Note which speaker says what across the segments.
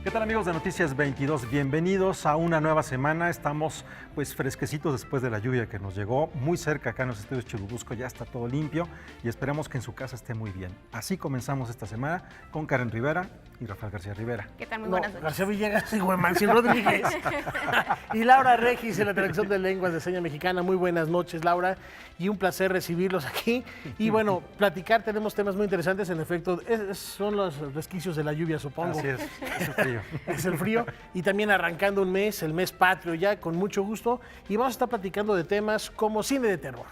Speaker 1: ¿Qué tal, amigos de Noticias 22? Bienvenidos a una nueva semana. Estamos pues fresquecitos después de la lluvia que nos llegó muy cerca acá en los estudios Churubusco. Ya está todo limpio y esperemos que en su casa esté muy bien. Así comenzamos esta semana con Karen Rivera y Rafael García Rivera.
Speaker 2: ¿Qué tal? Muy buenas noches.
Speaker 3: García Villegas y Guemansi Rodríguez. Y Laura Regis en la traducción de lenguas de seña mexicana. Muy buenas noches, Laura, y un placer recibirlos aquí. Y bueno, platicar, tenemos temas muy interesantes. En efecto, son los resquicios de la lluvia, supongo.
Speaker 1: Así es el frío.
Speaker 3: Es el frío. Y también arrancando un mes, el mes patrio ya, con mucho gusto. Y vamos a estar platicando de temas como cine de terror.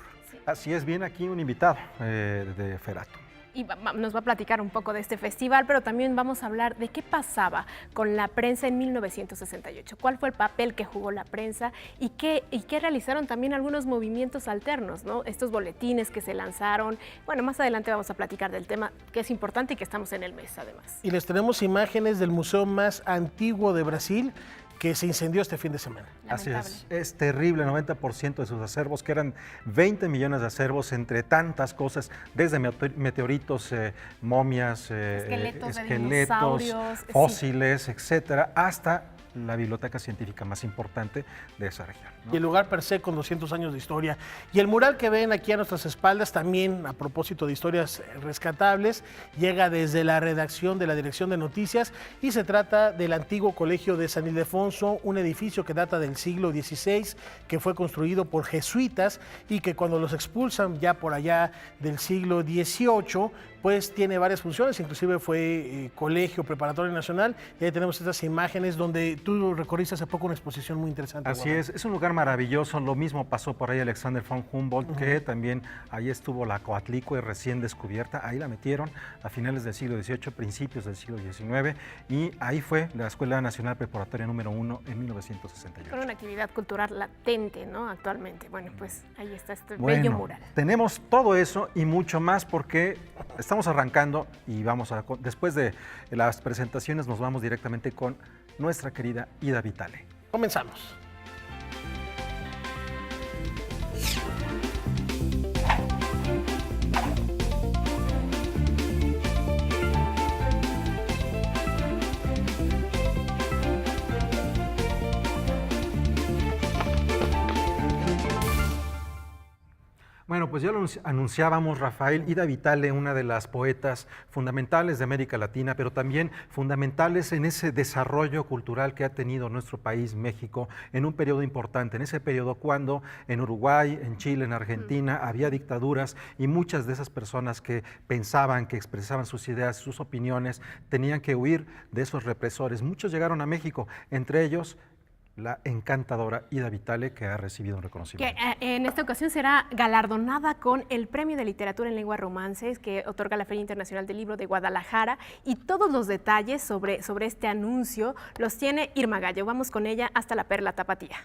Speaker 1: Así es, viene aquí un invitado de Ferato.
Speaker 2: Y nos va a platicar un poco de este festival, pero también vamos a hablar de qué pasaba con la prensa en 1968. ¿Cuál fue el papel que jugó la prensa y qué realizaron también algunos movimientos alternos, ¿no? Estos boletines que se lanzaron. Bueno, más adelante vamos a platicar del tema, que es importante y que estamos en el mes, además.
Speaker 3: Y les tenemos imágenes del museo más antiguo de Brasil, que se incendió este fin de semana.
Speaker 1: Así es terrible, 90% de sus acervos, que eran 20 millones de acervos entre tantas cosas, desde meteoritos, momias, esqueletos fósiles, etcétera, hasta la biblioteca científica más importante de esa región, ¿no?
Speaker 3: Y el lugar per se con 200 años de historia. Y el mural que ven aquí a nuestras espaldas también, a propósito de historias rescatables, llega desde la redacción de la Dirección de Noticias y se trata del antiguo Colegio de San Ildefonso, un edificio que data del siglo XVI, que fue construido por jesuitas y que cuando los expulsan ya por allá del siglo XVIII, pues tiene varias funciones, inclusive fue colegio preparatorio nacional. Y ahí tenemos estas imágenes donde tú recorriste hace poco una exposición muy interesante.
Speaker 1: Así es un lugar maravilloso. Lo mismo pasó por ahí Alexander von Humboldt, que también ahí estuvo la Coatlicue recién descubierta. Ahí la metieron a finales del siglo XVIII, principios del siglo XIX, y ahí fue la Escuela Nacional Preparatoria número 1 en 1968.
Speaker 2: Con una actividad cultural latente, ¿no? Actualmente. Bueno, pues ahí está este bello mural.
Speaker 1: Tenemos todo eso y mucho más porque estamos arrancando y después de las presentaciones nos vamos directamente con nuestra querida Ida Vitale.
Speaker 3: Comenzamos.
Speaker 1: Bueno, pues ya lo anunciábamos, Rafael. Ida Vitale, una de las poetas fundamentales de América Latina, pero también fundamentales en ese desarrollo cultural que ha tenido nuestro país, México, en un periodo importante, en ese periodo cuando en Uruguay, en Chile, en Argentina había dictaduras y muchas de esas personas que pensaban, que expresaban sus ideas, sus opiniones, tenían que huir de esos represores. Muchos llegaron a México, entre ellos la encantadora Ida Vitale, que ha recibido un reconocimiento.
Speaker 2: Que en esta ocasión será galardonada con el Premio de Literatura en Lengua Romances que otorga la Feria Internacional del Libro de Guadalajara, y todos los detalles sobre este anuncio los tiene Irma Gallo. Vamos con ella hasta la Perla Tapatía.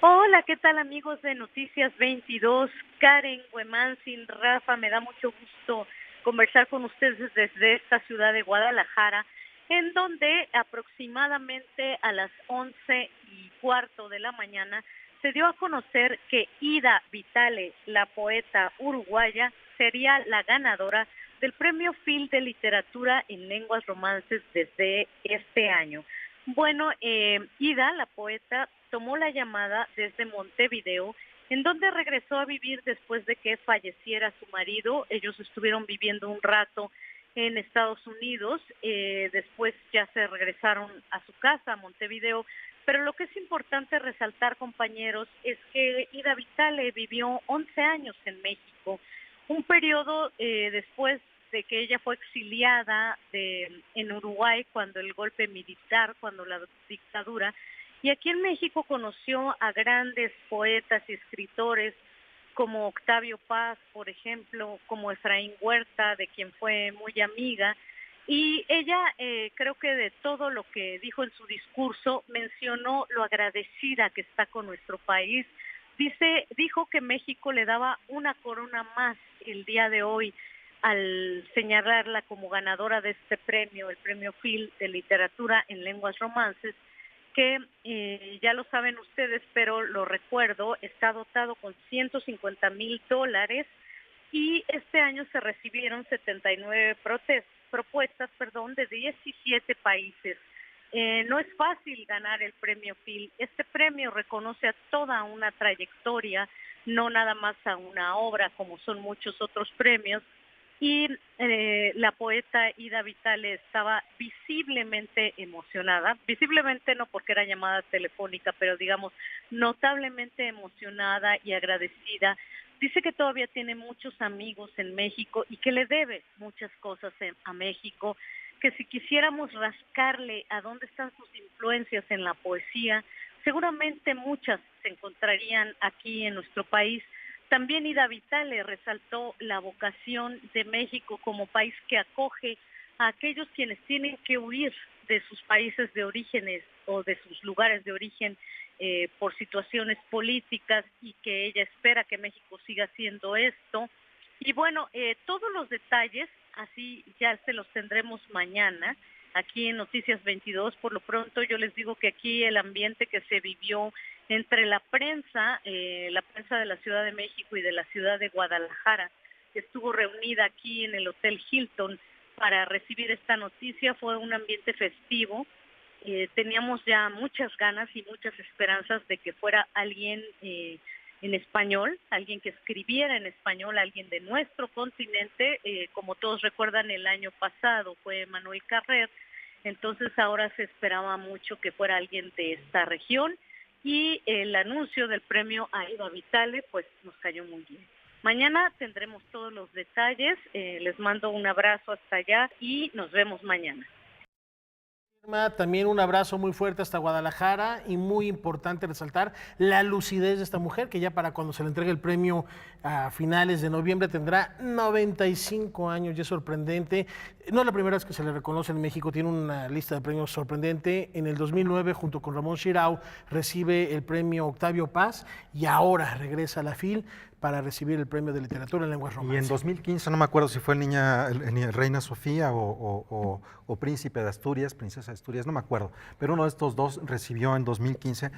Speaker 4: Hola, ¿qué tal, amigos de Noticias 22? Karen, Guemansi, Rafa, me da mucho gusto conversar con ustedes desde esta ciudad de Guadalajara, en donde aproximadamente a las 11:15 de la mañana se dio a conocer que Ida Vitale, la poeta uruguaya, sería la ganadora del Premio Phil de Literatura en Lenguas Romances desde este año. Bueno, Ida, la poeta, tomó la llamada desde Montevideo, en donde regresó a vivir después de que falleciera su marido. Ellos estuvieron viviendo un rato en Estados Unidos, después ya se regresaron a su casa, a Montevideo, pero lo que es importante resaltar, compañeros, es que Ida Vitale vivió 11 años en México, un periodo después de que ella fue exiliada en Uruguay cuando el golpe militar, cuando la dictadura, y aquí en México conoció a grandes poetas y escritores como Octavio Paz, por ejemplo, como Efraín Huerta, de quien fue muy amiga, y ella creo que de todo lo que dijo en su discurso mencionó lo agradecida que está con nuestro país. Dijo que México le daba una corona más el día de hoy al señalarla como ganadora de este premio, el Premio Phil de Literatura en Lenguas Romances, que ya lo saben ustedes, pero lo recuerdo, está dotado con $150,000 y este año se recibieron 79 propuestas, de 17 países. No es fácil ganar el premio Phil. Este premio reconoce a toda una trayectoria, no nada más a una obra como son muchos otros premios. Y la poeta Ida Vitale estaba visiblemente emocionada, visiblemente no porque era llamada telefónica, pero digamos notablemente emocionada y agradecida. Dice que todavía tiene muchos amigos en México y que le debe muchas cosas a México, que si quisiéramos rascarle a dónde están sus influencias en la poesía, seguramente muchas se encontrarían aquí en nuestro país. También Ida Vitale resaltó la vocación de México como país que acoge a aquellos quienes tienen que huir de sus países de orígenes o de sus lugares de origen por situaciones políticas, y que ella espera que México siga haciendo esto. Y bueno, todos los detalles, así ya se los tendremos mañana aquí en Noticias 22. Por lo pronto yo les digo que aquí el ambiente que se vivió entre la prensa de la Ciudad de México y de la ciudad de Guadalajara, que estuvo reunida aquí en el Hotel Hilton para recibir esta noticia, fue un ambiente festivo. Teníamos ya muchas ganas y muchas esperanzas de que fuera alguien en español, alguien que escribiera en español, alguien de nuestro continente. Como todos recuerdan, el año pasado fue Manuel Carrer, entonces ahora se esperaba mucho que fuera alguien de esta región, y el anuncio del premio a Ida Vitale pues nos cayó muy bien. Mañana tendremos todos los detalles, les mando un abrazo hasta allá y nos vemos mañana.
Speaker 3: También un abrazo muy fuerte hasta Guadalajara, y muy importante resaltar la lucidez de esta mujer, que ya para cuando se le entregue el premio a finales de noviembre tendrá 95 años, y es sorprendente. No es la primera vez que se le reconoce en México, tiene una lista de premios sorprendente. En el 2009, junto con Ramón Shirao, recibe el premio Octavio Paz, y ahora regresa a la FIL para recibir el premio de literatura en lenguas romances.
Speaker 1: Y en 2015, no me acuerdo si fue Reina Sofía o Príncipe de Asturias, Princesa de Asturias, no me acuerdo, pero uno de estos dos recibió en 2015.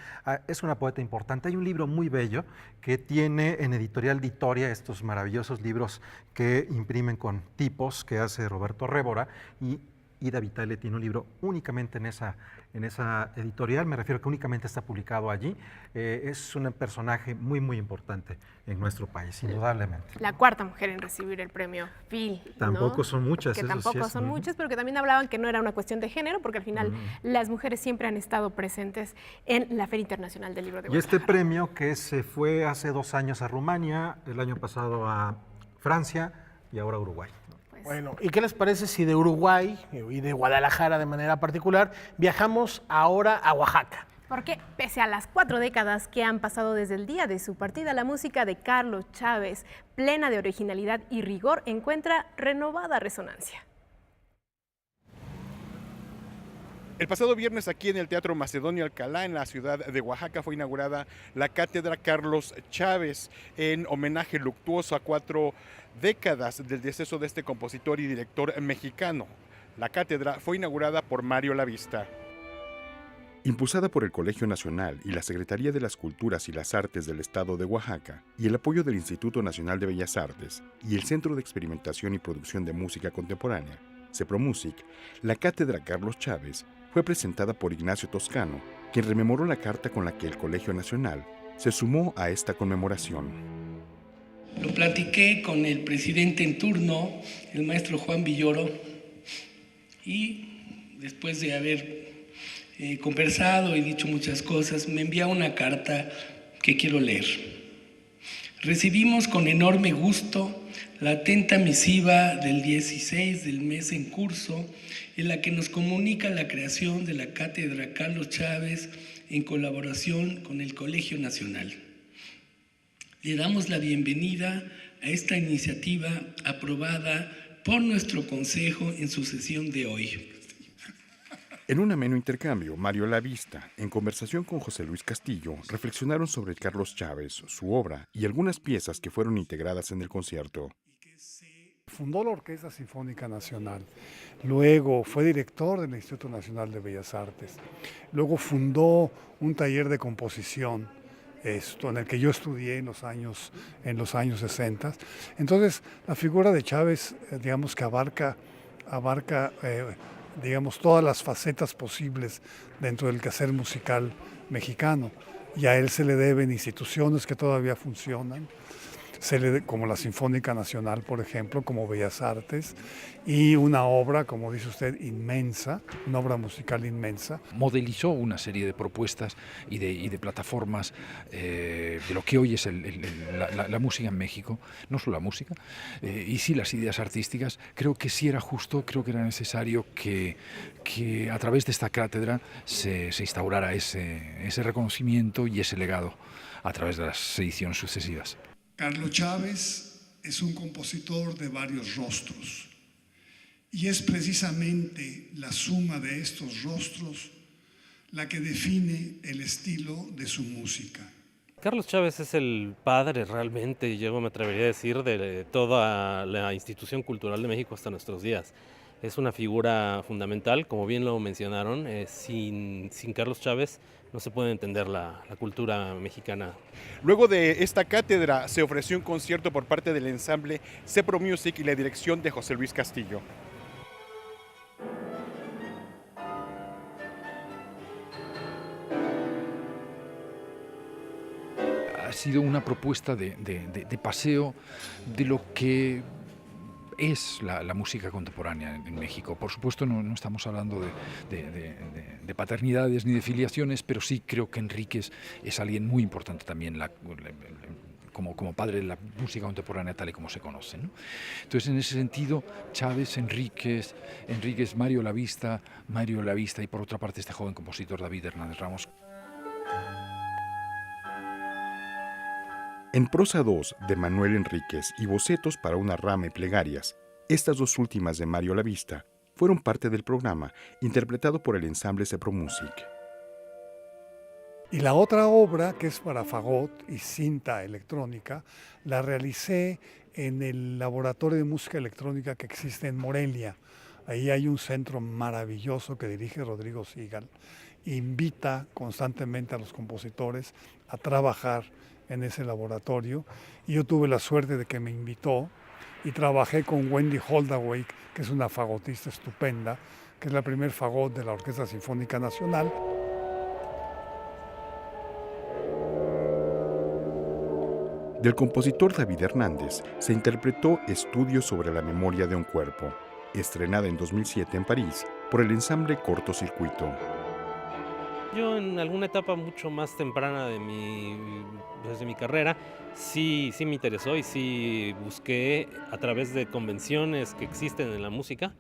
Speaker 1: Es una poeta importante. Hay un libro muy bello que tiene en Editorial Ditoria, estos maravillosos libros que imprimen con tipos, que hace Roberto Révora, y Ida Vitale tiene un libro únicamente en esa editorial, me refiero que únicamente está publicado allí. Es un personaje muy, muy importante en nuestro país, indudablemente.
Speaker 2: La cuarta mujer en recibir el premio Phil, ¿no?
Speaker 1: Tampoco son muchas.
Speaker 2: Que tampoco son muchas, pero que también hablaban que no era una cuestión de género, porque al final las mujeres siempre han estado presentes en la Feria Internacional del Libro de Guadalajara.
Speaker 1: Y este premio, que se fue hace 2 años a Rumania, el año pasado a Francia y ahora a Uruguay.
Speaker 3: Bueno, ¿y qué les parece si de Uruguay y de Guadalajara de manera particular viajamos ahora a Oaxaca?
Speaker 2: Porque pese a las 4 décadas que han pasado desde el día de su partida, la música de Carlos Chávez, plena de originalidad y rigor, encuentra renovada resonancia.
Speaker 5: El pasado viernes, aquí en el Teatro Macedonio Alcalá, en la ciudad de Oaxaca, fue inaugurada la Cátedra Carlos Chávez, en homenaje luctuoso a 4 décadas del deceso de este compositor y director mexicano. La cátedra fue inaugurada por Mario Lavista.
Speaker 6: Impulsada por el Colegio Nacional y la Secretaría de las Culturas y las Artes del Estado de Oaxaca, y el apoyo del Instituto Nacional de Bellas Artes y el Centro de Experimentación y Producción de Música Contemporánea, CEPROMUSIC, la Cátedra Carlos Chávez fue presentada por Ignacio Toscano, quien rememoró la carta con la que el Colegio Nacional se sumó a esta conmemoración.
Speaker 7: Lo platiqué con el presidente en turno, el maestro Juan Villoro, y después de haber conversado y dicho muchas cosas, me envía una carta que quiero leer. Recibimos con enorme gusto la atenta misiva del 16 del mes en curso, en la que nos comunica la creación de la Cátedra Carlos Chávez en colaboración con el Colegio Nacional. Le damos la bienvenida a esta iniciativa aprobada por nuestro Consejo en su sesión de hoy.
Speaker 6: En un ameno intercambio, Mario Lavista, en conversación con José Luis Castillo, reflexionaron sobre Carlos Chávez, su obra y algunas piezas que fueron integradas en el concierto.
Speaker 8: Fundó la Orquesta Sinfónica Nacional, luego fue director del Instituto Nacional de Bellas Artes, luego fundó un taller de composición en el que yo estudié en los años 60. Entonces, la figura de Chávez, digamos que abarca abarca, digamos, todas las facetas posibles dentro del quehacer musical mexicano. Y a él se le deben instituciones que todavía funcionan, como la Sinfónica Nacional, por ejemplo, como Bellas Artes, y una obra, como dice usted, inmensa, una obra musical inmensa.
Speaker 9: Modelizó una serie de propuestas y de plataformas de lo que hoy es la música en México, no solo la música, y sí las ideas artísticas. Creo que sí era justo, creo que era necesario que a través de esta cátedra se instaurara ese reconocimiento y ese legado a través de las ediciones sucesivas.
Speaker 10: Carlos Chávez es un compositor de varios rostros y es precisamente la suma de estos rostros la que define el estilo de su música.
Speaker 11: Carlos Chávez es el padre realmente, yo me atrevería a decir, de toda la institución cultural de México hasta nuestros días. Es una figura fundamental, como bien lo mencionaron, sin Carlos Chávez no se puede entender la cultura mexicana.
Speaker 5: Luego de esta cátedra se ofreció un concierto por parte del ensamble Cepro Music y la dirección de José Luis Castillo.
Speaker 9: Ha sido una propuesta de paseo de lo que es la música contemporánea en México. Por supuesto no estamos hablando de paternidades ni de filiaciones, pero sí creo que Enríquez es alguien muy importante también como padre de la música contemporánea tal y como se conoce, ¿no? Entonces, en ese sentido, Chávez, Enríquez, Mario Lavista y por otra parte este joven compositor David Hernández Ramos.
Speaker 6: En Prosa 2 de Manuel Enríquez y Bocetos para una rama y plegarias, estas dos últimas de Mario Lavista fueron parte del programa interpretado por el ensamble Cepro Music.
Speaker 8: Y la otra obra, que es para fagot y cinta electrónica, la realicé en el Laboratorio de Música Electrónica que existe en Morelia. Ahí hay un centro maravilloso que dirige Rodrigo Sigal. Invita constantemente a los compositores a trabajar en ese laboratorio, y yo tuve la suerte de que me invitó y trabajé con Wendy Holdaway, que es una fagotista estupenda, que es la primer fagot de la Orquesta Sinfónica Nacional.
Speaker 6: Del compositor David Hernández se interpretó Estudios sobre la memoria de un cuerpo, estrenada en 2007 en París por el ensamble Cortocircuito.
Speaker 11: Yo en alguna etapa mucho más temprana de mi carrera sí me interesó y sí busqué a través de convenciones que existen en la música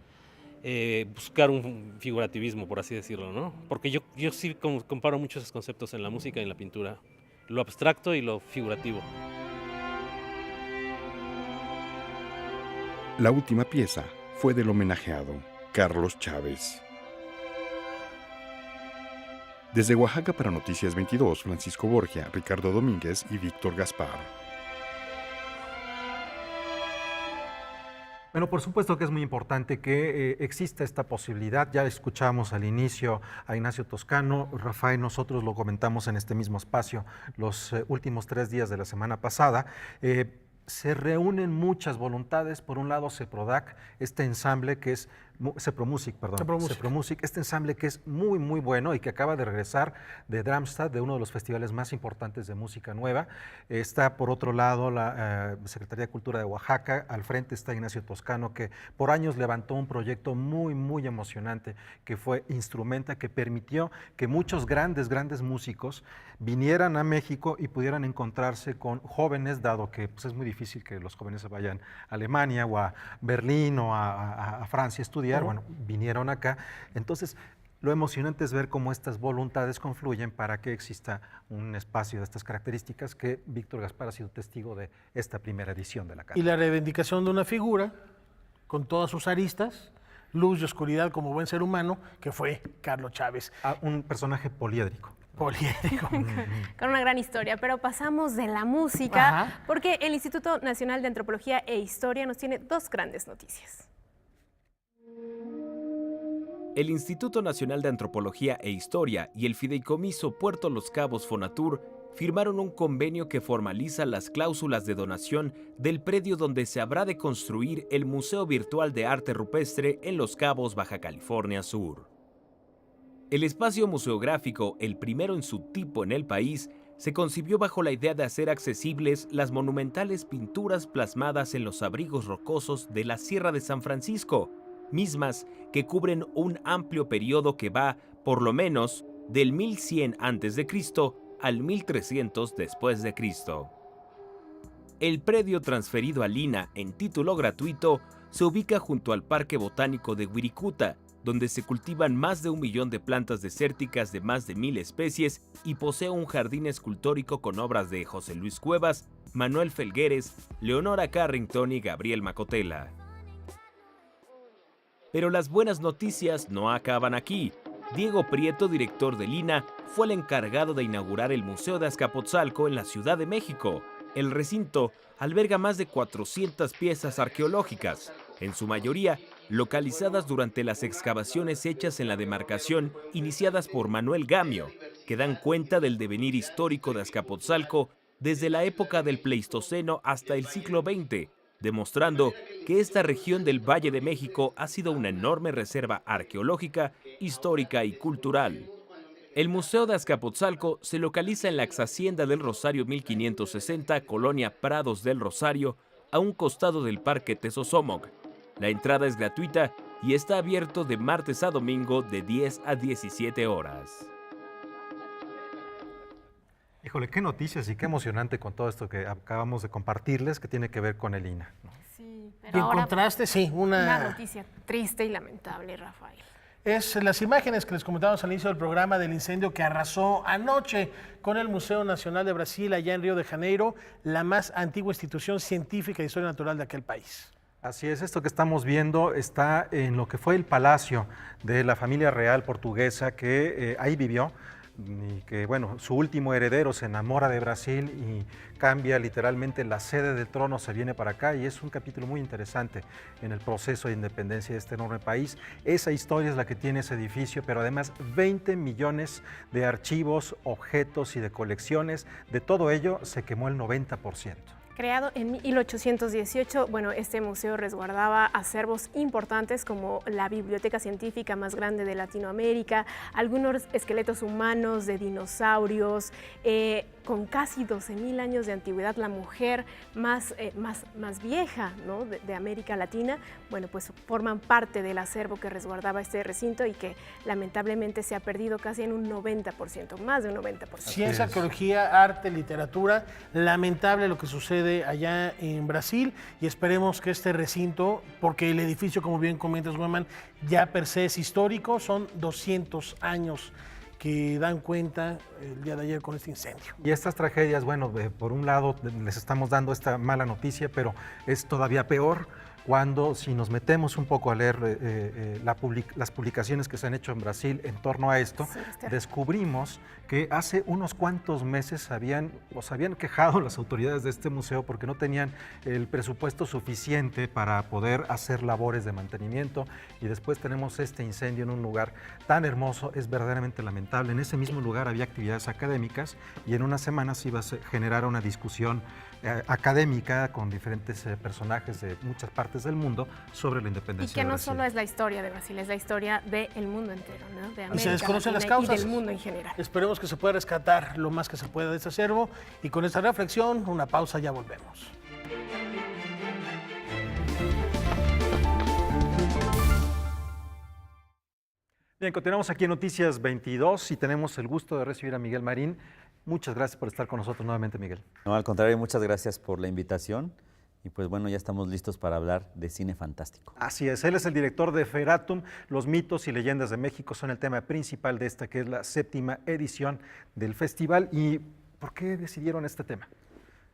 Speaker 11: buscar un figurativismo, por así decirlo, ¿no? Porque yo sí comparo muchos conceptos en la música y en la pintura, lo abstracto y lo figurativo.
Speaker 6: La última pieza fue del homenajeado Carlos Chávez. Desde Oaxaca para Noticias 22, Francisco Borgia, Ricardo Domínguez y Víctor Gaspar.
Speaker 1: Bueno, por supuesto que es muy importante que exista esta posibilidad. Ya escuchamos al inicio a Ignacio Toscano, Rafael, nosotros lo comentamos en este mismo espacio los últimos 3 días de la semana pasada. Se reúnen muchas voluntades. Por un lado, CEPRODAC, este ensamble que es Cepro Music, este ensamble que es muy, muy bueno y que acaba de regresar de Darmstadt, de uno de los festivales más importantes de música nueva. Está, por otro lado, la Secretaría de Cultura de Oaxaca. Al frente está Ignacio Toscano, que por años levantó un proyecto muy, muy emocionante, que fue Instrumenta, que permitió que muchos grandes músicos vinieran a México y pudieran encontrarse con jóvenes, dado que pues, es muy difícil que los jóvenes se vayan a Alemania o a Berlín o a Francia a estudiar. Bueno, vinieron acá. Entonces, lo emocionante es ver cómo estas voluntades confluyen para que exista un espacio de estas características, que Víctor Gaspar ha sido testigo de esta primera edición de la cátedra.
Speaker 3: Y la reivindicación de una figura con todas sus aristas, luz y oscuridad como buen ser humano, que fue Carlos Chávez.
Speaker 1: Un personaje poliédrico.
Speaker 2: Con una gran historia, pero pasamos de la música porque el Instituto Nacional de Antropología e Historia nos tiene 2 grandes noticias.
Speaker 12: El Instituto Nacional de Antropología e Historia y el Fideicomiso Puerto Los Cabos Fonatur firmaron un convenio que formaliza las cláusulas de donación del predio donde se habrá de construir el Museo Virtual de Arte Rupestre en Los Cabos, Baja California Sur. El espacio museográfico, el primero en su tipo en el país, se concibió bajo la idea de hacer accesibles las monumentales pinturas plasmadas en los abrigos rocosos de la Sierra de San Francisco, mismas que cubren un amplio periodo que va, por lo menos, del 1100 a.C. al 1300 después de Cristo. El predio transferido a Lina en título gratuito se ubica junto al Parque Botánico de Wirikuta, donde se cultivan más de 1 millón de plantas desérticas de más de 1000 especies y posee un jardín escultórico con obras de José Luis Cuevas, Manuel Felgueres, Leonora Carrington y Gabriel Macotela. Pero las buenas noticias no acaban aquí. Diego Prieto, director de Lina, fue el encargado de inaugurar el Museo de Azcapotzalco en la Ciudad de México. El recinto alberga más de 400 piezas arqueológicas, en su mayoría localizadas durante las excavaciones hechas en la demarcación iniciadas por Manuel Gamio, que dan cuenta del devenir histórico de Azcapotzalco desde la época del Pleistoceno hasta el siglo XX, demostrando que esta región del Valle de México ha sido una enorme reserva arqueológica, histórica y cultural. El Museo de Azcapotzalco se localiza en la Exhacienda del Rosario 1560, Colonia Prados del Rosario, a un costado del Parque Tezosomoc. La entrada es gratuita y está abierto de martes a domingo de 10 a 17 horas.
Speaker 1: Híjole, qué noticias y qué emocionante con todo esto que acabamos de compartirles, que tiene que ver con el INAH, ¿no?
Speaker 2: Sí,
Speaker 3: Y en
Speaker 2: pero ahora
Speaker 3: contraste, sí,
Speaker 2: una noticia triste y lamentable, Rafael.
Speaker 3: Es las imágenes que les comentábamos al inicio del programa del incendio que arrasó anoche con el Museo Nacional de Brasil allá en Río de Janeiro, la más antigua institución científica de historia natural de aquel país.
Speaker 1: Así es, esto que estamos viendo está en lo que fue el palacio de la familia real portuguesa que ahí vivió y que, bueno, su último heredero se enamora de Brasil y cambia literalmente la sede del trono, se viene para acá y es un capítulo muy interesante en el proceso de independencia de este enorme país. Esa historia es la que tiene ese edificio, pero además 20 millones de archivos, objetos y de colecciones, de todo ello se quemó el 90%.
Speaker 2: Creado en 1818, bueno, este museo resguardaba acervos importantes como la biblioteca científica más grande de Latinoamérica, algunos esqueletos humanos de dinosaurios, con casi 12.000 años de antigüedad, la mujer más vieja, ¿no?, de América Latina. Bueno, pues forman parte del acervo que resguardaba este recinto y que lamentablemente se ha perdido casi en un 90%, más de un 90%.
Speaker 3: Ciencia, arqueología, arte, literatura, lamentable lo que sucede allá en Brasil y esperemos que este recinto, porque el edificio, como bien comentas, Gueman, ya per se es histórico, son 200 años que dan cuenta el día de ayer con este incendio.
Speaker 1: Y estas tragedias, bueno, por un lado les estamos dando esta mala noticia, pero es todavía peor cuando, si nos metemos un poco a leer las publicaciones que se han hecho en Brasil en torno a esto, sí, descubrimos que hace unos cuantos meses habían quejado las autoridades de este museo porque no tenían el presupuesto suficiente para poder hacer labores de mantenimiento, y después tenemos este incendio en un lugar tan hermoso. Es verdaderamente lamentable. En ese mismo lugar había actividades académicas y en unas semanas iba a generar una discusión académica con diferentes personajes de muchas partes del mundo sobre la independencia.
Speaker 2: Y que no
Speaker 1: Brasil.
Speaker 2: Solo es la historia de Brasil, es la historia del mundo entero, ¿no? De América
Speaker 3: y se desconocen las
Speaker 2: Latina
Speaker 3: causas.
Speaker 2: y del mundo en general.
Speaker 3: Esperemos que se pueda rescatar lo más que se pueda de este acervo. Y con esta reflexión, una pausa, ya volvemos.
Speaker 1: Bien, continuamos aquí en Noticias 22 y tenemos el gusto de recibir a Miguel Marín. Muchas gracias por estar con nosotros nuevamente, Miguel.
Speaker 13: No, al contrario, muchas gracias por la invitación. Y pues bueno, ya estamos listos para hablar de cine fantástico.
Speaker 1: Así es, él es el director de Feratum. Los mitos y leyendas de México son el tema principal de esta, que es la 7ª edición del festival. ¿Y por qué decidieron este tema?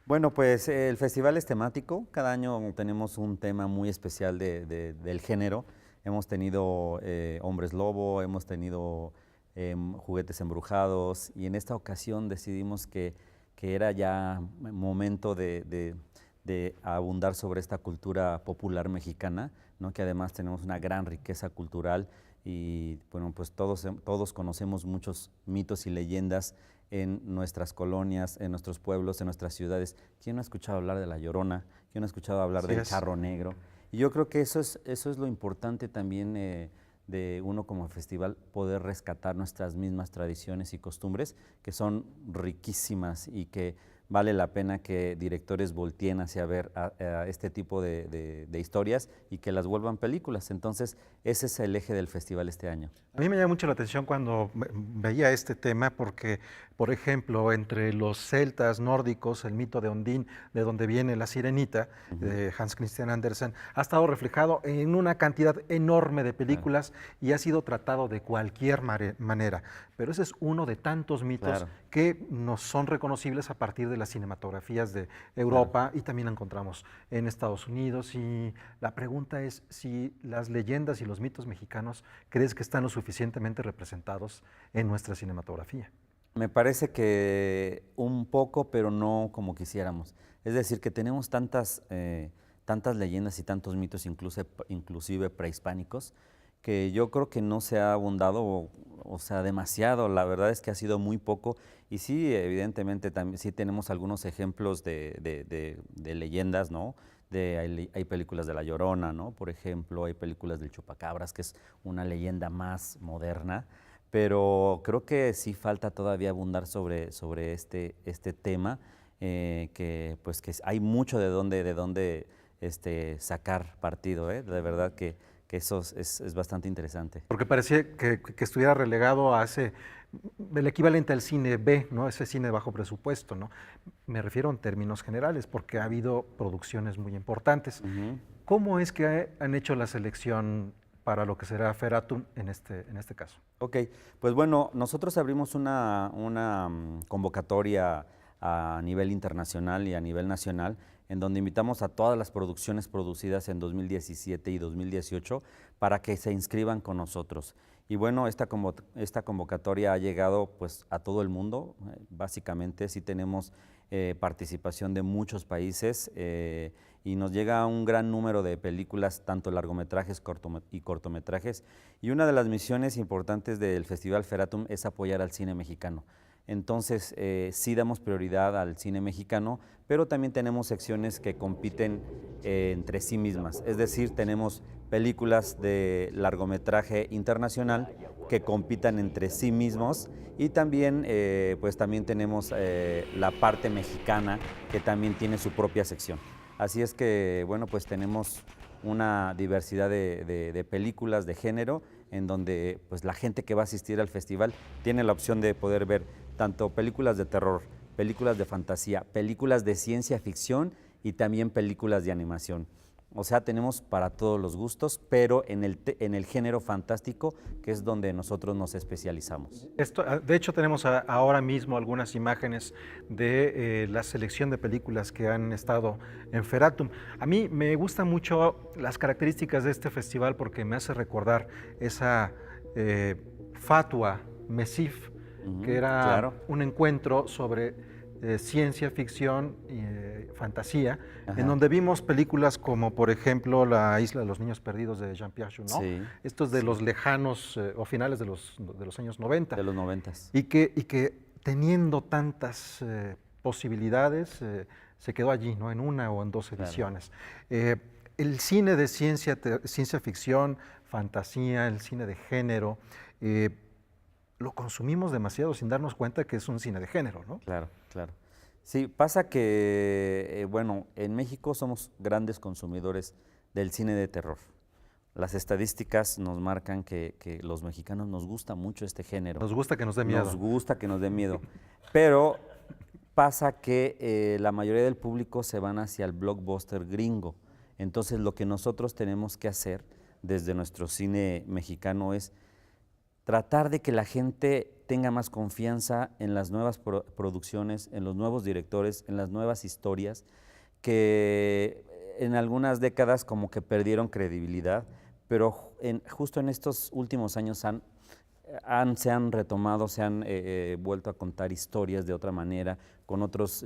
Speaker 13: Bueno, pues el festival es temático. Cada año tenemos un tema muy especial del género. Hemos tenido Hombres Lobo, hemos tenido Juguetes Embrujados, y en esta ocasión decidimos que era ya momento de abundar sobre esta cultura popular mexicana, ¿no? Que además tenemos una gran riqueza cultural y bueno, pues todos conocemos muchos mitos y leyendas en nuestras colonias, en nuestros pueblos, en nuestras ciudades. ¿Quién no ha escuchado hablar de La Llorona? ¿Quién no ha escuchado hablar del Charro Negro? Y yo creo que eso es lo importante también de uno como festival, poder rescatar nuestras mismas tradiciones y costumbres, que son riquísimas y que vale la pena que directores volteen hacia ver a este tipo de historias y que las vuelvan películas. Entonces, ese es el eje del festival este año.
Speaker 1: A mí me llama mucho la atención cuando veía este tema porque, por ejemplo, entre los celtas nórdicos, el mito de Ondín, de donde viene la sirenita, de Hans Christian Andersen, ha estado reflejado en una cantidad enorme de películas y ha sido tratado de cualquier manera. Pero ese es uno de tantos mitos que nos son reconocibles a partir de las cinematografías de Europa y también la encontramos en Estados Unidos. Y la pregunta es si las leyendas y los mitos mexicanos, ¿crees que están lo suficientemente representados en nuestra cinematografía?
Speaker 13: Me parece que un poco, pero no como quisiéramos. Es decir, que tenemos tantas leyendas y tantos mitos, inclusive prehispánicos, que yo creo que no se ha abundado, o sea, demasiado. La verdad es que ha sido muy poco. Y sí, evidentemente, también sí tenemos algunos ejemplos de leyendas, ¿no? Hay películas de La Llorona, ¿no? Por ejemplo, hay películas del Chupacabras, que es una leyenda más moderna. Pero creo que sí falta todavía abundar sobre este tema, que hay mucho de dónde sacar partido, de verdad que eso es bastante interesante.
Speaker 1: Porque parecía que estuviera relegado a el equivalente al cine B, ¿no? Ese cine de bajo presupuesto, ¿no? Me refiero en términos generales, porque ha habido producciones muy importantes. ¿Cómo es que han hecho la selección para lo que será Feratum en este caso?
Speaker 13: Ok, pues bueno, nosotros abrimos una convocatoria a nivel internacional y a nivel nacional, en donde invitamos a todas las producciones producidas en 2017 y 2018 para que se inscriban con nosotros. Y bueno, esta convocatoria ha llegado pues a todo el mundo. Básicamente sí tenemos participación de muchos países y nos llega un gran número de películas, tanto largometrajes y cortometrajes. Y una de las misiones importantes del Festival Feratum es apoyar al cine mexicano. Entonces, sí damos prioridad al cine mexicano, pero también tenemos secciones que compiten entre sí mismas. Es decir, tenemos películas de largometraje internacional que compitan entre sí mismos y también, pues también tenemos la parte mexicana que también tiene su propia sección. Así es que, bueno, pues tenemos una diversidad de películas de género en donde pues la gente que va a asistir al festival tiene la opción de poder ver tanto películas de terror, películas de fantasía, películas de ciencia ficción y también películas de animación. O sea, tenemos para todos los gustos, pero en el género fantástico, que es donde nosotros nos especializamos.
Speaker 1: De hecho, tenemos ahora mismo algunas imágenes de la selección de películas que han estado en Feratum. A mí me gustan mucho las características de este festival porque me hace recordar esa fatua Mesif, que era un encuentro sobre ciencia ficción y fantasía, en donde vimos películas como, por ejemplo, La Isla de los Niños Perdidos de Jean-Pierre Jeunet. Sí, esto es de los lejanos o finales de los años 90.
Speaker 13: De los 90.
Speaker 1: Y que teniendo tantas posibilidades, se quedó allí, ¿no? En una o en dos ediciones. El cine de ciencia ficción, fantasía, el cine de género, lo consumimos demasiado sin darnos cuenta que es un cine de género, ¿no?
Speaker 13: Claro, claro. Sí, pasa que, bueno, en México somos grandes consumidores del cine de terror. Las estadísticas nos marcan que los mexicanos nos gusta mucho este género.
Speaker 1: Nos gusta que nos dé miedo.
Speaker 13: Nos gusta que nos dé miedo. Pero pasa que la mayoría del público se van hacia el blockbuster gringo. Entonces, lo que nosotros tenemos que hacer desde nuestro cine mexicano es tratar de que la gente tenga más confianza en las nuevas producciones, en los nuevos directores, en las nuevas historias, que en algunas décadas como que perdieron credibilidad, pero justo en estos últimos años han se han retomado, se han vuelto a contar historias de otra manera, con otros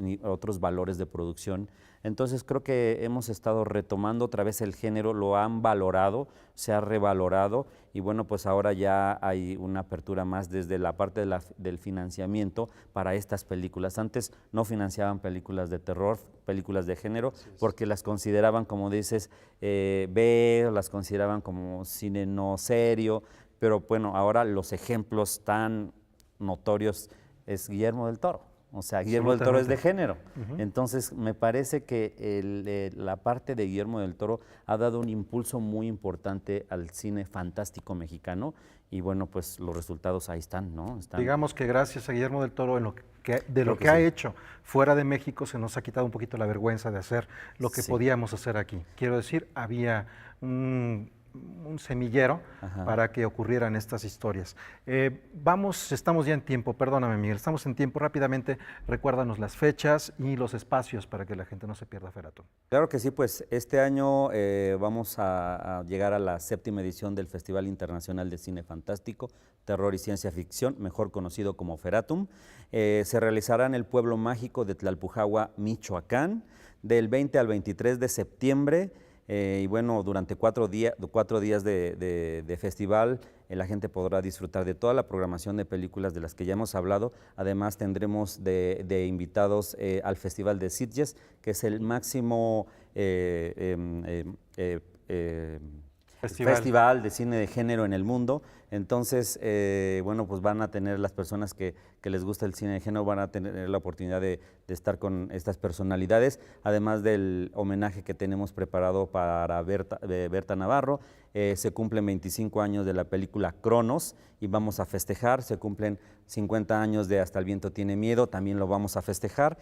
Speaker 13: valores de producción. Entonces creo que hemos estado retomando otra vez el género, lo han valorado, se ha revalorado y bueno, pues ahora ya hay una apertura más desde la parte del financiamiento para estas películas. Antes no financiaban películas de terror, películas de género, porque las consideraban, como dices, B, las consideraban como cine no serio, pero bueno, ahora los ejemplos tan notorios es Guillermo del Toro. O sea, Guillermo del Toro es de género. Entonces, me parece que la parte de Guillermo del Toro ha dado un impulso muy importante al cine fantástico mexicano y bueno, pues los resultados ahí están, ¿no?
Speaker 1: Digamos que gracias a Guillermo del Toro de lo que ha hecho fuera de México se nos ha quitado un poquito la vergüenza de hacer lo que podíamos hacer aquí. Quiero decir, había un semillero para que ocurrieran estas historias. Estamos ya en tiempo, perdóname Miguel, estamos en tiempo, rápidamente recuérdanos las fechas y los espacios para que la gente no se pierda Feratum.
Speaker 13: Claro que sí, pues este año vamos a llegar a la 7ª edición del Festival Internacional de Cine Fantástico, Terror y Ciencia Ficción, mejor conocido como Feratum. Se realizará en el pueblo mágico de Tlalpujahua, Michoacán, del 20 al 23 de septiembre. Y bueno, durante 4 días de festival, la gente podrá disfrutar de toda la programación de películas de las que ya hemos hablado. Además, tendremos de invitados al Festival de Sitges, que es el máximo festival de cine de género en el mundo. Entonces, bueno, pues van a tener las personas que les gusta el cine de género, van a tener la oportunidad de estar con estas personalidades, además del homenaje que tenemos preparado para Berta Navarro. Se cumplen 25 años de la película Cronos y vamos a festejar, se cumplen 50 años de Hasta el viento tiene miedo, también lo vamos a festejar.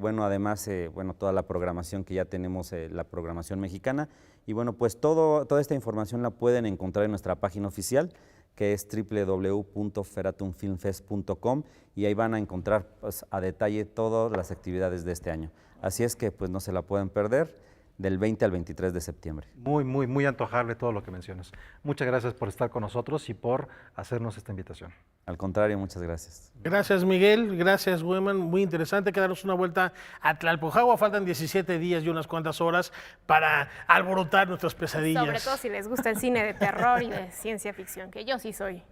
Speaker 13: Bueno, además, bueno, toda la programación que ya tenemos, la programación mexicana. Y bueno, pues toda esta información la pueden encontrar en nuestra página oficial, que es www.feratumfilmfest.com, y ahí van a encontrar pues, a detalle todas las actividades de este año. Así es que pues no se la pueden perder, del 20 al 23 de septiembre.
Speaker 1: Muy antojable todo lo que mencionas. Muchas gracias por estar con nosotros y por hacernos esta invitación.
Speaker 13: Al contrario, muchas gracias.
Speaker 3: Gracias, Miguel. Gracias, Weman. Muy interesante. Hay que darnos una vuelta a Tlalpujahua. Faltan 17 días y unas cuantas horas para alborotar nuestras pesadillas.
Speaker 2: Sobre todo si les gusta el cine de terror y de ciencia ficción, que yo sí soy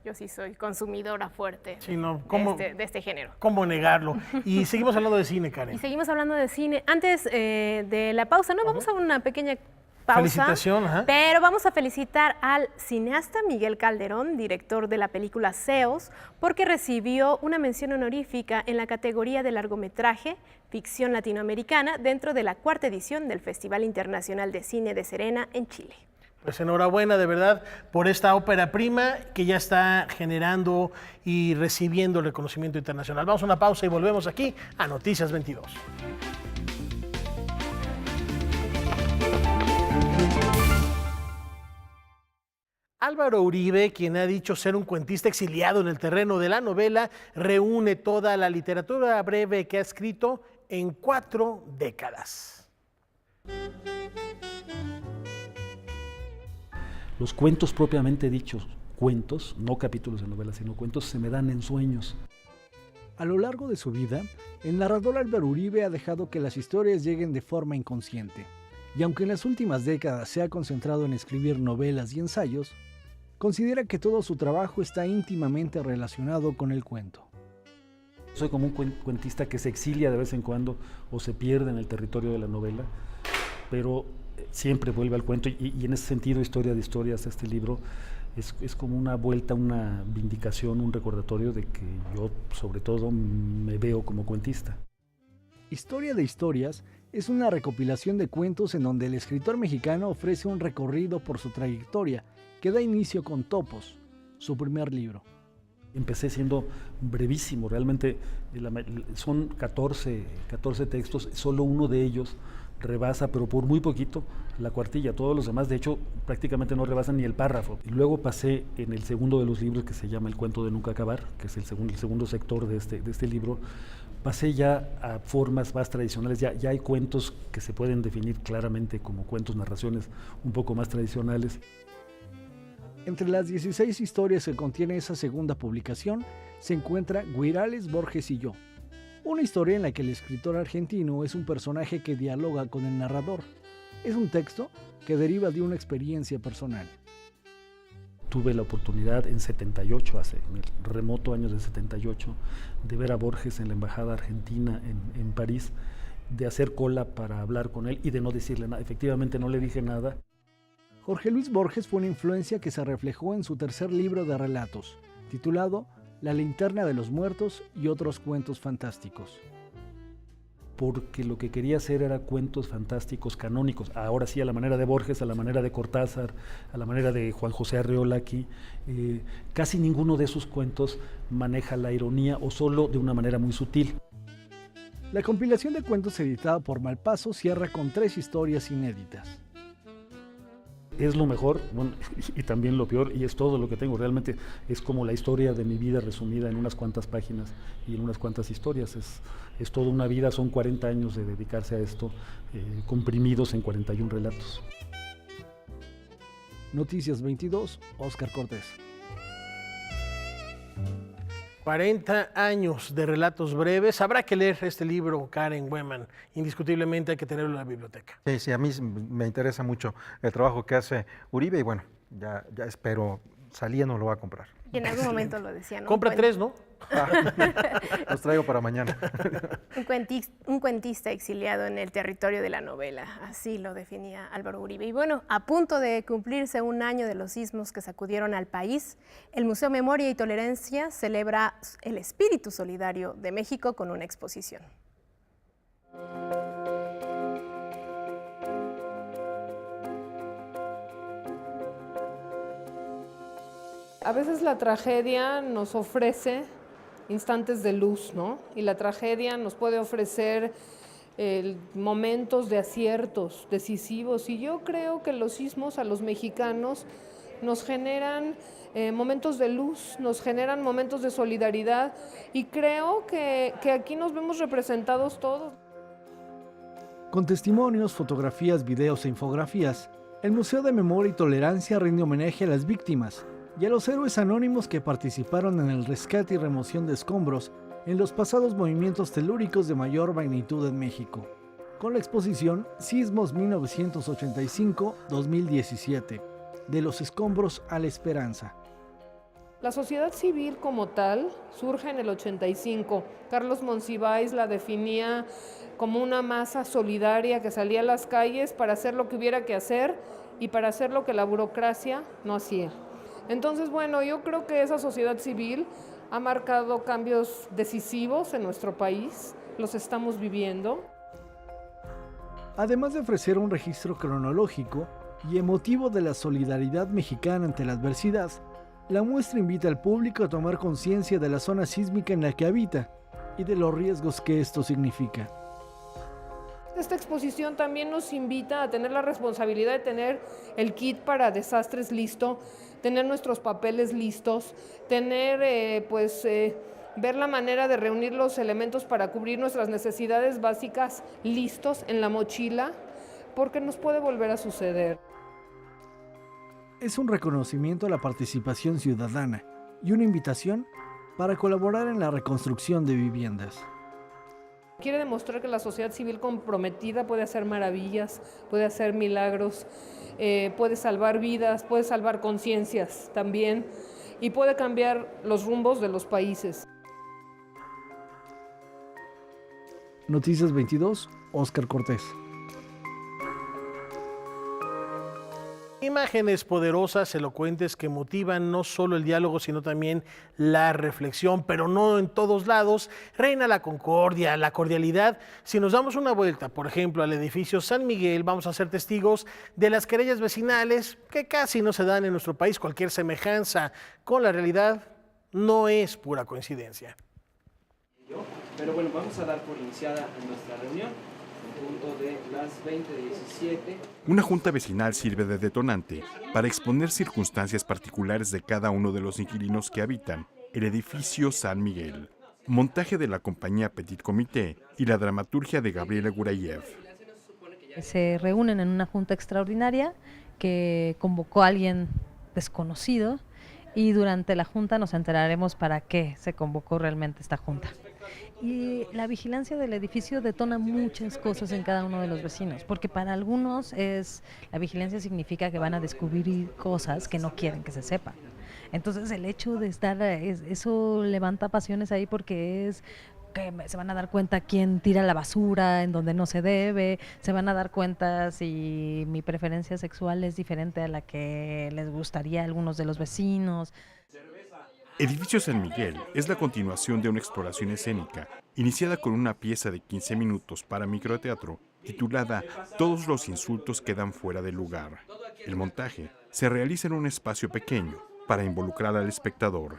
Speaker 2: consumidora fuerte de este género.
Speaker 3: ¿Cómo negarlo? Y seguimos hablando de cine, Karen.
Speaker 2: Y seguimos hablando de cine. Antes de la pausa, ¿no? Vamos a una pequeña pausa.
Speaker 3: Felicitación,
Speaker 2: pero vamos a felicitar al cineasta Miguel Calderón, director de la película Zeus, porque recibió una mención honorífica en la categoría de largometraje ficción latinoamericana dentro de la 4ª edición del Festival Internacional de Cine de Serena en Chile.
Speaker 3: Pues enhorabuena de verdad por esta ópera prima que ya está generando y recibiendo el reconocimiento internacional. Vamos a una pausa y volvemos aquí a Noticias 22. Álvaro Uribe, quien ha dicho ser un cuentista exiliado en el terreno de la novela, reúne toda la literatura breve que ha escrito en 4 décadas.
Speaker 14: Los cuentos propiamente dichos, cuentos, no capítulos de novelas, sino cuentos, se me dan en sueños.
Speaker 15: A lo largo de su vida, el narrador Álvaro Uribe ha dejado que las historias lleguen de forma inconsciente. Y aunque en las últimas décadas se ha concentrado en escribir novelas y ensayos, considera que todo su trabajo está íntimamente relacionado con el cuento.
Speaker 14: Soy como un cuentista que se exilia de vez en cuando o se pierde en el territorio de la novela, pero siempre vuelve al cuento y en ese sentido Historia de Historias, este libro, es como una vuelta, una vindicación, un recordatorio de que yo sobre todo me veo como cuentista.
Speaker 15: Historia de Historias es una recopilación de cuentos en donde el escritor mexicano ofrece un recorrido por su trayectoria que da inicio con Topos, su primer libro.
Speaker 14: Empecé siendo brevísimo, realmente son 14 textos, solo uno de ellos rebasa, pero por muy poquito, la cuartilla. Todos los demás, de hecho, prácticamente no rebasan ni el párrafo. Y luego pasé en el segundo de los libros, que se llama El cuento de nunca acabar, que es el segundo sector de este libro. Pasé ya a formas más tradicionales, ya hay cuentos que se pueden definir claramente como cuentos, narraciones un poco más tradicionales.
Speaker 15: Entre las 16 historias que contiene esa segunda publicación se encuentra Guirales, Borges y yo, una historia en la que el escritor argentino es un personaje que dialoga con el narrador. Es un texto que deriva de una experiencia personal.
Speaker 14: Tuve la oportunidad en 78, en el remoto año del 78, de ver a Borges en la embajada argentina en París, de hacer cola para hablar con él y de no decirle nada. Efectivamente no le dije nada.
Speaker 15: Jorge Luis Borges fue una influencia que se reflejó en su tercer libro de relatos, titulado La linterna de los muertos y otros cuentos fantásticos.
Speaker 14: Porque lo que quería hacer era cuentos fantásticos canónicos, ahora sí a la manera de Borges, a la manera de Cortázar, a la manera de Juan José Arreola aquí. Casi ninguno de esos cuentos maneja la ironía o solo de una manera muy sutil.
Speaker 15: La compilación de cuentos editada por Malpaso cierra con 3 historias inéditas.
Speaker 14: Es lo mejor, bueno, y también lo peor, y es todo lo que tengo. Realmente es como la historia de mi vida resumida en unas cuantas páginas y en unas cuantas historias. Es toda una vida, son 40 años de dedicarse a esto, comprimidos en 41 relatos.
Speaker 15: Noticias 22, Óscar Cortés.
Speaker 3: 40 años de relatos breves. Habrá que leer este libro, Karen Weman. Indiscutiblemente hay que tenerlo en la biblioteca.
Speaker 1: Sí, a mí me interesa mucho el trabajo que hace Uribe y bueno, ya espero, saliendo lo voy a comprar.
Speaker 2: Y en algún momento lo decía, ¿no?
Speaker 3: Compra 3, ¿no?
Speaker 1: Los traigo para mañana.
Speaker 2: Un cuentista exiliado en el territorio de la novela, así lo definía Álvaro Uribe. Y bueno, a punto de cumplirse un año de los sismos que sacudieron al país, el Museo Memoria y Tolerancia celebra el espíritu solidario de México con una exposición.
Speaker 16: A veces la tragedia nos ofrece instantes de luz, ¿no? Y la tragedia nos puede ofrecer momentos de aciertos decisivos. Y yo creo que los sismos a los mexicanos nos generan momentos de luz, nos generan momentos de solidaridad. Y creo que aquí nos vemos representados todos.
Speaker 15: Con testimonios, fotografías, videos e infografías, el Museo de Memoria y Tolerancia rinde homenaje a las víctimas y a los héroes anónimos que participaron en el rescate y remoción de escombros en los pasados movimientos telúricos de mayor magnitud en México, con la exposición Sismos 1985-2017, de los escombros a la esperanza.
Speaker 16: La sociedad civil como tal surge en el 85. Carlos Monsiváis la definía como una masa solidaria que salía a las calles para hacer lo que hubiera que hacer y para hacer lo que la burocracia no hacía. Entonces, bueno, yo creo que esa sociedad civil ha marcado cambios decisivos en nuestro país, los estamos viviendo.
Speaker 15: Además de ofrecer un registro cronológico y emotivo de la solidaridad mexicana ante la adversidad, la muestra invita al público a tomar conciencia de la zona sísmica en la que habita y de los riesgos que esto significa.
Speaker 16: Esta exposición también nos invita a tener la responsabilidad de tener el kit para desastres listo, tener nuestros papeles listos, tener, ver la manera de reunir los elementos para cubrir nuestras necesidades básicas listos en la mochila, porque nos puede volver a suceder.
Speaker 15: Es un reconocimiento a la participación ciudadana y una invitación para colaborar en la reconstrucción de viviendas.
Speaker 16: Quiere demostrar que la sociedad civil comprometida puede hacer maravillas, puede hacer milagros, puede salvar vidas, puede salvar conciencias también y puede cambiar los rumbos de los países.
Speaker 15: Noticias 22, Óscar Cortés.
Speaker 3: Imágenes poderosas, elocuentes, que motivan no solo el diálogo, sino también la reflexión, pero no en todos lados. Reina la concordia, la cordialidad. Si nos damos una vuelta, por ejemplo, al edificio San Miguel, vamos a ser testigos de las querellas vecinales que casi no se dan en nuestro país. Cualquier semejanza con la realidad no es pura coincidencia.
Speaker 17: Pero bueno, vamos a dar por iniciada nuestra reunión. Punto de las 20:17.
Speaker 6: Una junta vecinal sirve de detonante para exponer circunstancias particulares de cada uno de los inquilinos que habitan el edificio San Miguel. Montaje de la compañía Petit Comité y la dramaturgia de Gabriela Gurayev.
Speaker 18: Se reúnen en una junta extraordinaria que convocó a alguien desconocido, y durante la junta nos enteraremos para qué se convocó realmente esta junta. Y la vigilancia del edificio detona muchas cosas en cada uno de los vecinos, porque para algunos la vigilancia significa que van a descubrir cosas que no quieren que se sepan. Entonces el hecho de estar, eso levanta pasiones ahí, porque es que se van a dar cuenta quién tira la basura en donde no se debe, se van a dar cuenta si mi preferencia sexual es diferente a la que les gustaría a algunos de los vecinos.
Speaker 6: Edificio San Miguel es la continuación de una exploración escénica iniciada con una pieza de 15 minutos para microteatro titulada Todos los insultos quedan fuera de lugar. El montaje se realiza en un espacio pequeño para involucrar al espectador.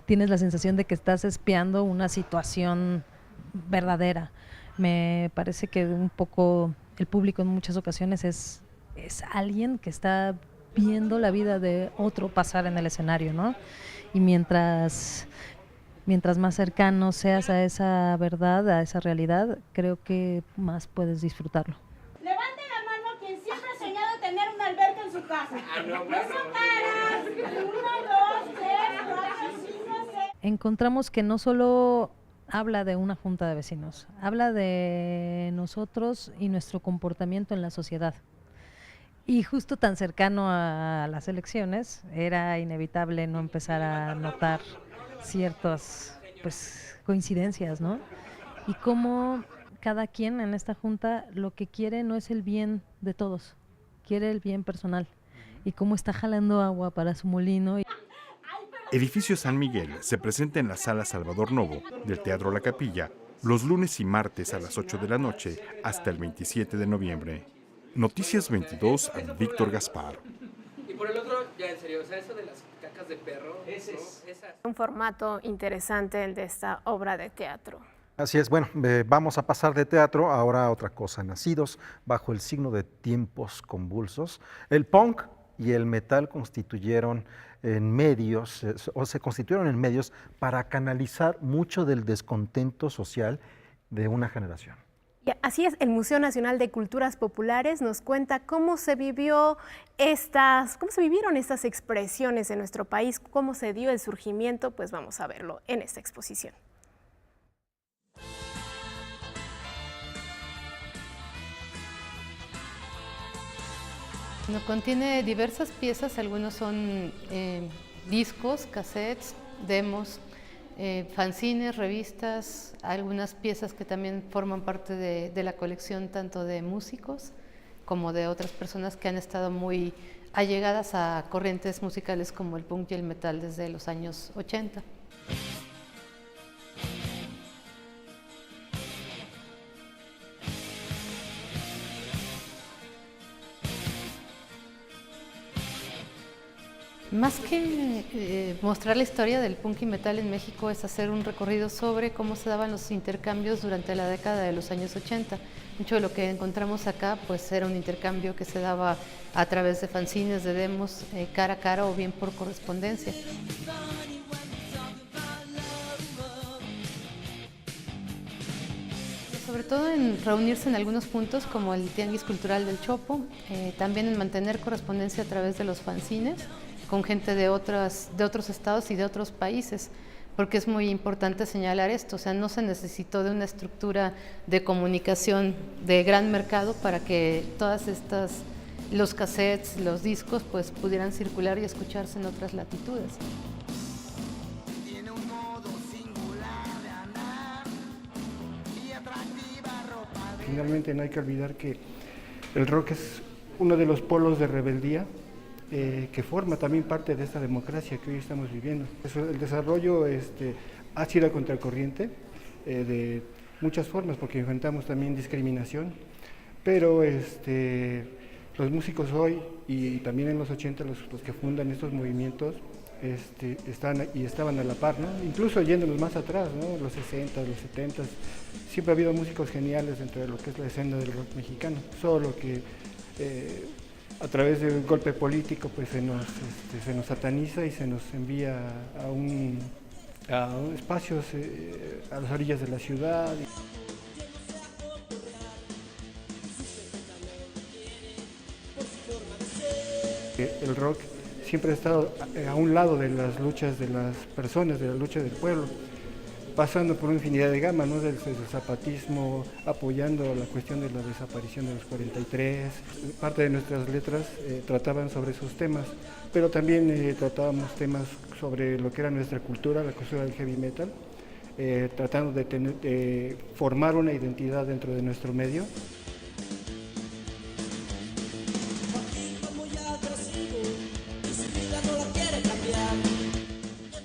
Speaker 18: Tienes la sensación de que estás espiando una situación verdadera. Me parece que un poco el público en muchas ocasiones es alguien que está viendo la vida de otro pasar en el escenario, ¿no? Y mientras más cercano seas a esa verdad, a esa realidad, creo que más puedes disfrutarlo.
Speaker 19: Levante la mano quien siempre ha soñado tener una alberca en su casa. No son caras. 1, 2, 3, 4, 5, 6.
Speaker 18: Encontramos que no solo habla de una junta de vecinos, habla de nosotros y nuestro comportamiento en la sociedad. Y justo tan cercano a las elecciones, era inevitable no empezar a notar ciertas coincidencias, ¿no? Y cómo cada quien en esta junta lo que quiere no es el bien de todos, quiere el bien personal. Y cómo está jalando agua para su molino.
Speaker 6: Edificio San Miguel se presenta en la Sala Salvador Novo del Teatro La Capilla los lunes y martes a las 8 de la noche hasta el 27 de noviembre. Noticias 22, Víctor Gaspar.
Speaker 17: Y por el otro, ya en serio, o sea, eso de las cacas de perro,
Speaker 2: Un formato interesante el de esta obra de teatro.
Speaker 1: Así es, bueno, vamos a pasar de teatro ahora a otra cosa. Nacidos bajo el signo de tiempos convulsos, el punk y el metal constituyeron en medios, o se constituyeron en medios para canalizar mucho del descontento social de una generación.
Speaker 2: Y así es, el Museo Nacional de Culturas Populares nos cuenta cómo se vivieron estas expresiones en nuestro país, cómo se dio el surgimiento, pues vamos a verlo en esta exposición.
Speaker 16: Contiene diversas piezas, algunos son discos, cassettes, demos, fanzines, revistas, algunas piezas que también forman parte de la colección tanto de músicos como de otras personas que han estado muy allegadas a corrientes musicales como el punk y el metal desde los años 80. Más que mostrar la historia del punk y metal en México es hacer un recorrido sobre cómo se daban los intercambios durante la década de los años 80. Mucho de lo que encontramos acá pues era un intercambio que se daba a través de fanzines, de demos, cara a cara o bien por correspondencia. Sobre todo en reunirse en algunos puntos como el Tianguis Cultural del Chopo, también en mantener correspondencia a través de los fanzines con gente de otros estados y de otros países, porque es muy importante señalar esto, o sea, no se necesitó de una estructura de comunicación de gran mercado para que los cassettes, los discos, pues pudieran circular y escucharse en otras latitudes.
Speaker 20: Finalmente no hay que olvidar que el rock es uno de los polos de rebeldía que forma también parte de esta democracia que hoy estamos viviendo. El desarrollo ha sido a contracorriente de muchas formas, porque enfrentamos también discriminación, pero los músicos hoy y también en los 80 los que fundan estos movimientos estaban a la par, ¿no? Incluso yéndonos más atrás, ¿no? Los 60, los 70, siempre ha habido músicos geniales dentro de lo que es la escena del rock mexicano, solo que a través del golpe político pues se nos sataniza y se nos envía a espacios a las orillas de la ciudad. El rock siempre ha estado a un lado de las luchas de las personas, de la lucha del pueblo, pasando por una infinidad de gamas, ¿no? Desde el zapatismo, apoyando la cuestión de la desaparición de los 43. Parte de nuestras letras trataban sobre esos temas, pero también tratábamos temas sobre lo que era nuestra cultura, la cultura del heavy metal, tratando de formar una identidad dentro de nuestro medio.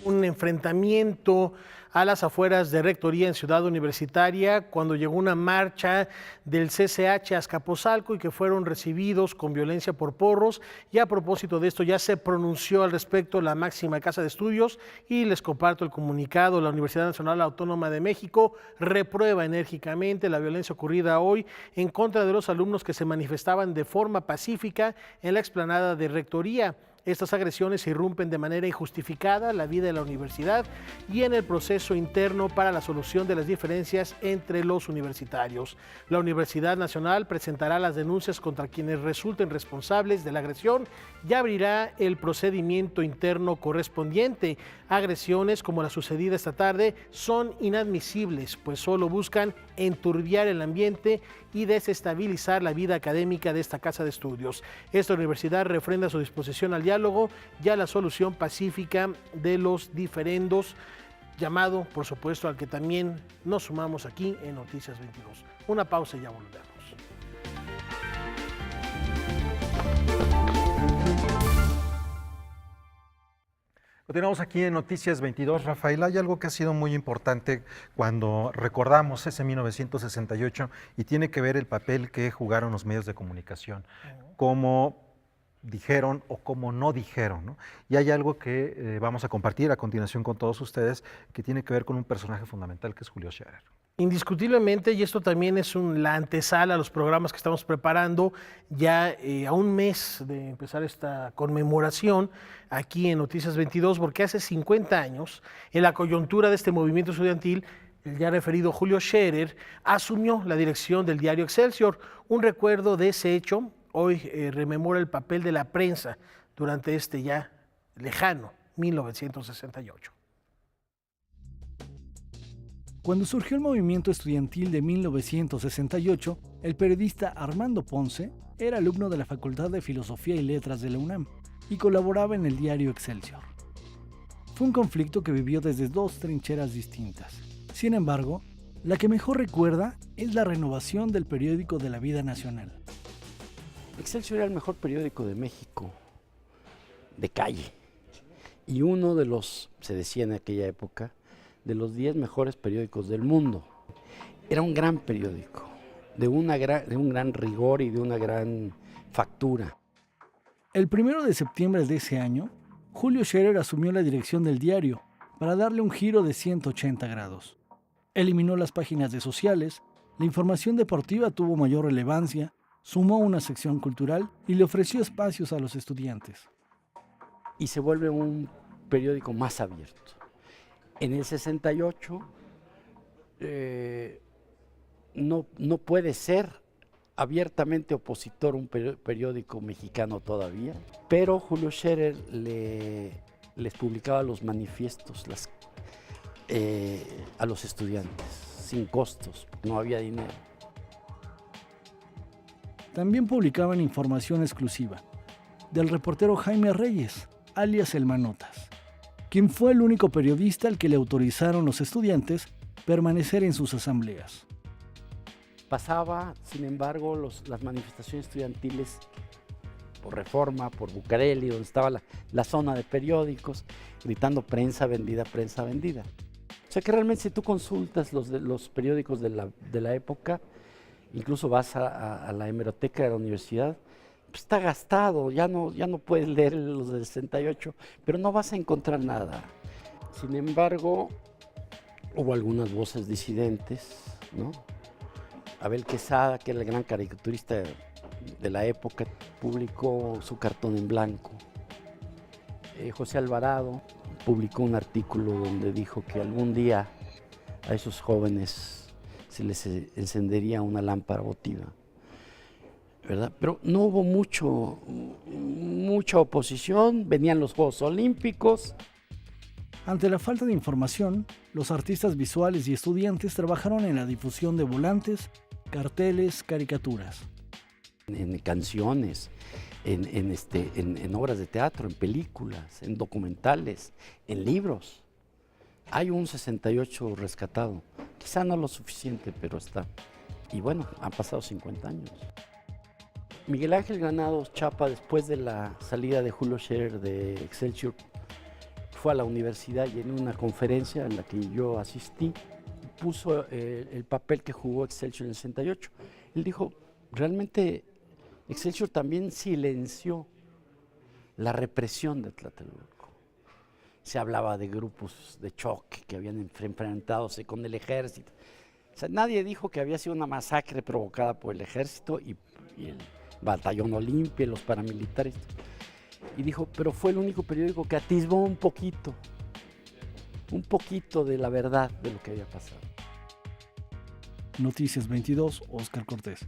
Speaker 3: Un enfrentamiento a las afueras de Rectoría en Ciudad Universitaria cuando llegó una marcha del CCH a Azcapotzalco y que fueron recibidos con violencia por porros, y a propósito de esto ya se pronunció al respecto la máxima casa de estudios y les comparto el comunicado. La Universidad Nacional Autónoma de México reprueba enérgicamente la violencia ocurrida hoy en contra de los alumnos que se manifestaban de forma pacífica en la explanada de Rectoría. Estas agresiones irrumpen de manera injustificada la vida de la universidad y en el proceso interno para la solución de las diferencias entre los universitarios. La Universidad Nacional presentará las denuncias contra quienes resulten responsables de la agresión y abrirá el procedimiento interno correspondiente. Agresiones como la sucedida esta tarde son inadmisibles, pues solo buscan enturbiar el ambiente y desestabilizar la vida académica de esta casa de estudios. Esta universidad refrenda su disposición al diálogo y a la solución pacífica de los diferendos, llamado, por supuesto, al que también nos sumamos aquí en Noticias 22. Una pausa y ya volvemos.
Speaker 1: Continuamos aquí en Noticias 22. Rafael, hay algo que ha sido muy importante cuando recordamos ese 1968 y tiene que ver el papel que jugaron los medios de comunicación, cómo dijeron o cómo no dijeron, ¿no? Y hay algo que vamos a compartir a continuación con todos ustedes que tiene que ver con un personaje fundamental que es Julio Scherer.
Speaker 3: Indiscutiblemente, y esto también es la antesala a los programas que estamos preparando ya a un mes de empezar esta conmemoración aquí en Noticias 22, porque hace 50 años, en la coyuntura de este movimiento estudiantil, el ya referido Julio Scherer asumió la dirección del diario Excelsior. Un recuerdo de ese hecho hoy rememora el papel de la prensa durante este ya lejano 1968.
Speaker 15: Cuando surgió el movimiento estudiantil de 1968, el periodista Armando Ponce era alumno de la Facultad de Filosofía y Letras de la UNAM y colaboraba en el diario Excelsior. Fue un conflicto que vivió desde dos trincheras distintas. Sin embargo, la que mejor recuerda es la renovación del periódico de la vida nacional.
Speaker 21: Excelsior era el mejor periódico de México, de calle, y uno de los, se decía en aquella época, de los 10 mejores periódicos del mundo. Era un gran periódico, de un gran rigor y de una gran factura.
Speaker 15: El 1 de septiembre de ese año, Julio Scherer asumió la dirección del diario para darle un giro de 180 grados. Eliminó las páginas de sociales, la información deportiva tuvo mayor relevancia, sumó una sección cultural y le ofreció espacios a los estudiantes.
Speaker 21: Y se vuelve un periódico más abierto. En el 68 no puede ser abiertamente opositor un periódico mexicano todavía, pero Julio Scherer les publicaba los manifiestos a los estudiantes, sin costos, no había dinero.
Speaker 15: También publicaban información exclusiva del reportero Jaime Reyes, alias El Manotas, quien fue el único periodista al que le autorizaron los estudiantes permanecer en sus asambleas.
Speaker 21: Pasaba, sin embargo, las manifestaciones estudiantiles por Reforma, por Bucareli, donde estaba la zona de periódicos, gritando prensa vendida, prensa vendida. O sea que realmente si tú consultas los periódicos de la época, incluso vas a la hemeroteca de la universidad, pues está gastado, ya no puedes leer los del 68, pero no vas a encontrar nada. Sin embargo, hubo algunas voces disidentes, ¿no? Abel Quesada, que era el gran caricaturista de la época, publicó su cartón en blanco. José Alvarado publicó un artículo donde dijo que algún día a esos jóvenes se les encendería una lámpara votiva. ¿verdad? Pero no hubo mucha oposición, venían los Juegos Olímpicos.
Speaker 15: Ante la falta de información, los artistas visuales y estudiantes trabajaron en la difusión de volantes, carteles, caricaturas.
Speaker 21: En canciones, en obras de teatro, en películas, en documentales, en libros. Hay un 68 rescatado, quizá no lo suficiente, pero está. Y bueno, han pasado 50 años. Miguel Ángel Granados Chapa, después de la salida de Julio Scherer de Excelsior, fue a la universidad y en una conferencia en la que yo asistí, puso el papel que jugó Excelsior en el 68. Él dijo, realmente Excelsior también silenció la represión de Tlatelolco. Se hablaba de grupos de choque que habían enfrentándose con el ejército. O sea, nadie dijo que había sido una masacre provocada por el ejército y el Batallón Olimpia, los paramilitares. Y dijo, pero fue el único periódico que atisbó un poquito de la verdad de lo que había pasado.
Speaker 15: Noticias 22, Óscar Cortés.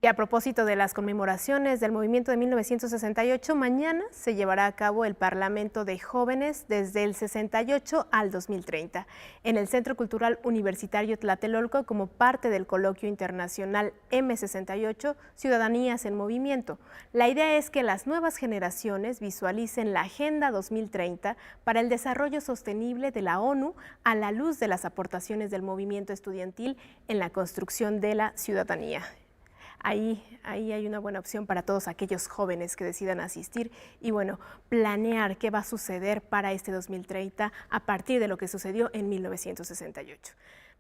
Speaker 2: Y a propósito de las conmemoraciones del movimiento de 1968, mañana se llevará a cabo el Parlamento de Jóvenes desde el 68 al 2030 en el Centro Cultural Universitario Tlatelolco como parte del coloquio internacional M68, Ciudadanías en Movimiento. La idea es que las nuevas generaciones visualicen la Agenda 2030 para el desarrollo sostenible de la ONU a la luz de las aportaciones del movimiento estudiantil en la construcción de la ciudadanía. Ahí hay una buena opción para todos aquellos jóvenes que decidan asistir y bueno, planear qué va a suceder para este 2030 a partir de lo que sucedió en 1968.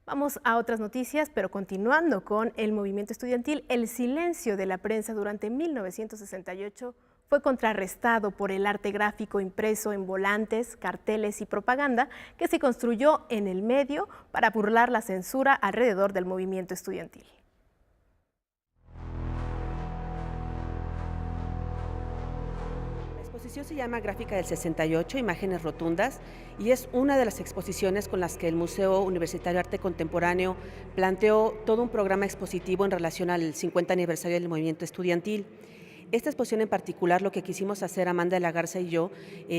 Speaker 2: Vamos a otras noticias, pero continuando con el movimiento estudiantil, el silencio de la prensa durante 1968 fue contrarrestado por el arte gráfico impreso en volantes, carteles y propaganda que se construyó en el medio para burlar la censura alrededor del movimiento estudiantil.
Speaker 4: La exposición se llama Gráfica del 68, Imágenes Rotundas, y es una de las exposiciones con las que el Museo Universitario de Arte Contemporáneo planteó todo un programa expositivo en relación al 50 aniversario del movimiento estudiantil. Esta exposición en particular, lo que quisimos hacer Amanda de la Garza y yo,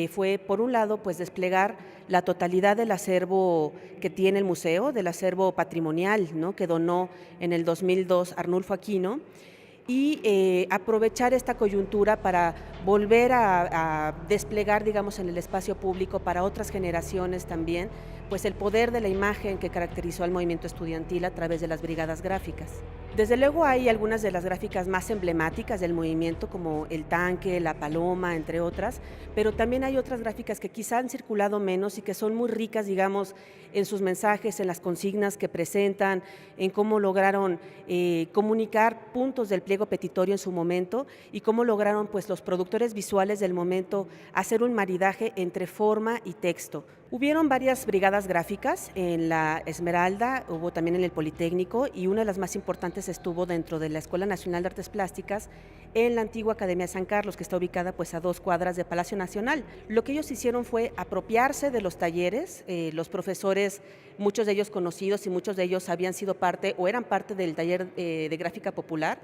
Speaker 4: fue por un lado pues desplegar la totalidad del acervo que tiene el museo, del acervo patrimonial, ¿no?, que donó en el 2002 Arnulfo Aquino, y aprovechar esta coyuntura para volver a desplegar, digamos, en el espacio público para otras generaciones también, pues el poder de la imagen que caracterizó al movimiento estudiantil a través de las brigadas gráficas. Desde luego hay algunas de las gráficas más emblemáticas del movimiento, como el tanque, la paloma, entre otras, pero también hay otras gráficas que quizá han circulado menos y que son muy ricas, digamos, en sus mensajes, en las consignas que presentan, en cómo lograron comunicar puntos del pliego petitorio en su momento y cómo lograron pues los productores visuales del momento hacer un maridaje entre forma y texto. Hubieron varias brigadas gráficas en la Esmeralda, hubo también en el Politécnico y una de las más importantes estuvo dentro de la Escuela Nacional de Artes Plásticas en la antigua Academia de San Carlos, que está ubicada pues a 2 cuadras de Palacio Nacional. Lo que ellos hicieron fue apropiarse de los talleres, los profesores, muchos de ellos conocidos y muchos de ellos habían sido parte o eran parte del taller de gráfica popular.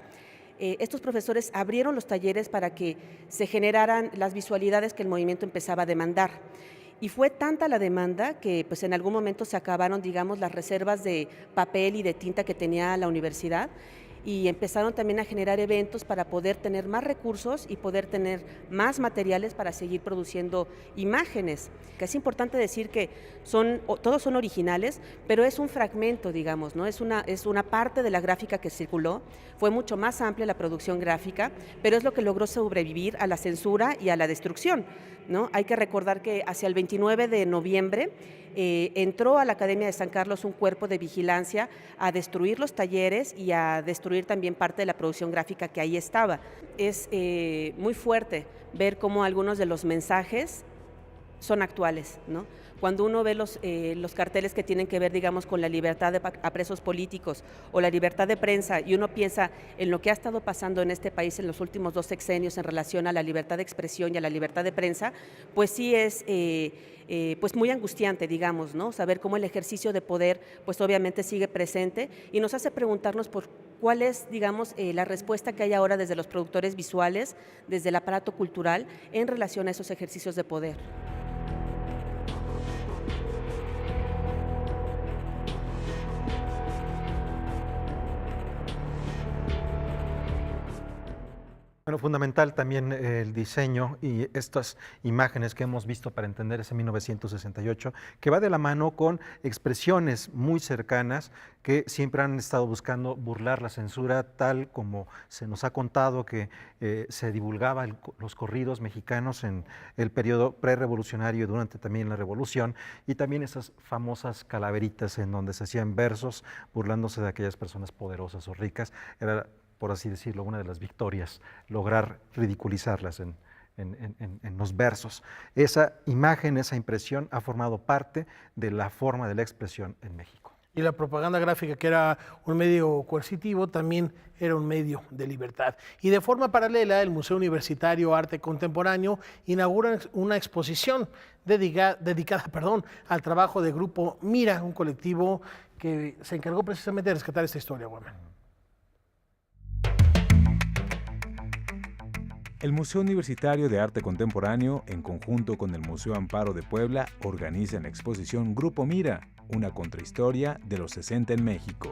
Speaker 4: Estos profesores abrieron los talleres para que se generaran las visualidades que el movimiento empezaba a demandar. Y fue tanta la demanda que pues en algún momento se acabaron, digamos, las reservas de papel y de tinta que tenía la universidad y empezaron también a generar eventos para poder tener más recursos y poder tener más materiales para seguir produciendo imágenes. Que es importante decir que todos son originales, pero es un fragmento, digamos, ¿no? Es una parte de la gráfica que circuló. Fue mucho más amplia la producción gráfica, pero es lo que logró sobrevivir a la censura y a la destrucción, ¿no? Hay que recordar que hacia el 29 de noviembre entró a la Academia de San Carlos un cuerpo de vigilancia a destruir los talleres y a destruir también parte de la producción gráfica que ahí estaba. Es muy fuerte ver cómo algunos de los mensajes son actuales, ¿no? Cuando uno ve los carteles que tienen que ver, digamos, con la libertad a presos políticos o la libertad de prensa, y uno piensa en lo que ha estado pasando en este país en los últimos 2 sexenios en relación a la libertad de expresión y a la libertad de prensa, pues sí es pues muy angustiante, digamos, ¿no? Saber cómo el ejercicio de poder, pues obviamente sigue presente y nos hace preguntarnos por cuál es, digamos, la respuesta que hay ahora desde los productores visuales, desde el aparato cultural, en relación a esos ejercicios de poder.
Speaker 1: Bueno, fundamental también el diseño y estas imágenes que hemos visto para entender ese 1968, que va de la mano con expresiones muy cercanas que siempre han estado buscando burlar la censura, tal como se nos ha contado que se divulgaba los corridos mexicanos en el periodo prerevolucionario y durante también la Revolución, y también esas famosas calaveritas en donde se hacían versos burlándose de aquellas personas poderosas o ricas. Era, por así decirlo, una de las victorias, lograr ridiculizarlas en los versos. Esa imagen, esa impresión ha formado parte de la forma de la expresión en México.
Speaker 3: Y la propaganda gráfica, que era un medio coercitivo, también era un medio de libertad. Y de forma paralela, el Museo Universitario Arte Contemporáneo inaugura una exposición dedicada al trabajo de Grupo Mira, un colectivo que se encargó precisamente de rescatar esta historia, Guaman.
Speaker 7: El Museo Universitario de Arte Contemporáneo, en conjunto con el Museo Amparo de Puebla, organizan la exposición Grupo Mira, una contrahistoria de los 60 en México.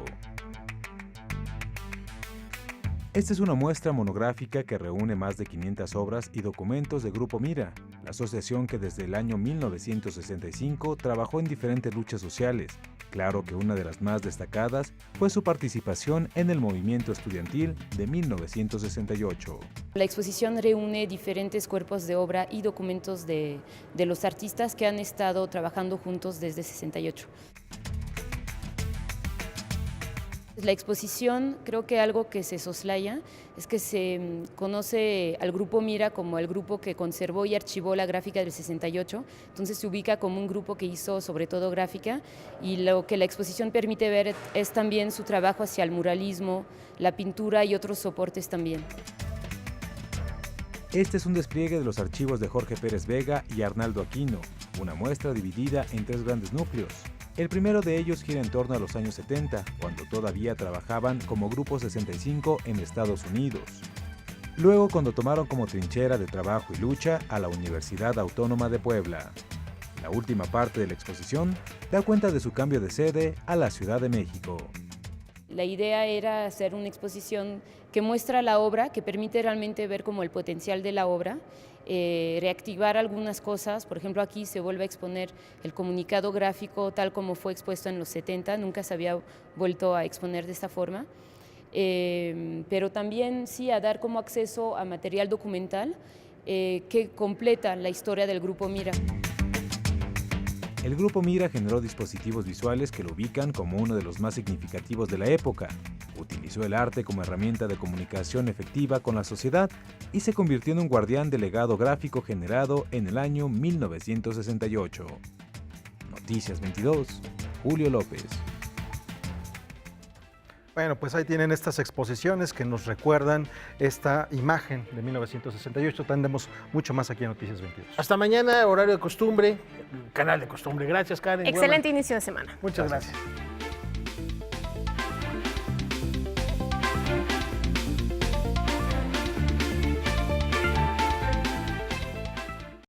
Speaker 7: Esta es una muestra monográfica que reúne más de 500 obras y documentos de Grupo Mira, la asociación que desde el año 1965 trabajó en diferentes luchas sociales. Claro que una de las más destacadas fue su participación en el movimiento estudiantil de 1968.
Speaker 22: La exposición reúne diferentes cuerpos de obra y documentos de los artistas que han estado trabajando juntos desde 68. La exposición, creo que algo que se soslaya es que se conoce al Grupo Mira como el grupo que conservó y archivó la gráfica del 68, entonces se ubica como un grupo que hizo sobre todo gráfica, y lo que la exposición permite ver es también su trabajo hacia el muralismo, la pintura y otros soportes también.
Speaker 7: Este es un despliegue de los archivos de Jorge Pérez Vega y Arnaldo Aquino, una muestra dividida en 3 grandes núcleos. El primero de ellos gira en torno a los años 70, cuando todavía trabajaban como Grupo 65 en Estados Unidos. Luego, cuando tomaron como trinchera de trabajo y lucha a la Universidad Autónoma de Puebla. La última parte de la exposición da cuenta de su cambio de sede a la Ciudad de México.
Speaker 22: La idea era hacer una exposición que muestra la obra, que permite realmente ver como el potencial de la obra, reactivar algunas cosas. Por ejemplo, aquí se vuelve a exponer el comunicado gráfico tal como fue expuesto en los 70, nunca se había vuelto a exponer de esta forma, pero también sí a dar como acceso a material documental que completa la historia del Grupo Mira.
Speaker 7: El Grupo Mira generó dispositivos visuales que lo ubican como uno de los más significativos de la época. Utilizó el arte como herramienta de comunicación efectiva con la sociedad y se convirtió en un guardián del legado gráfico generado en el año 1968. Noticias 22, Julio López.
Speaker 1: Bueno, pues ahí tienen estas exposiciones que nos recuerdan esta imagen de 1968. Tendremos mucho más aquí en Noticias 22.
Speaker 3: Hasta mañana, horario de costumbre, canal de costumbre. Gracias, Karen.
Speaker 2: Excelente inicio de semana.
Speaker 3: Muchas gracias.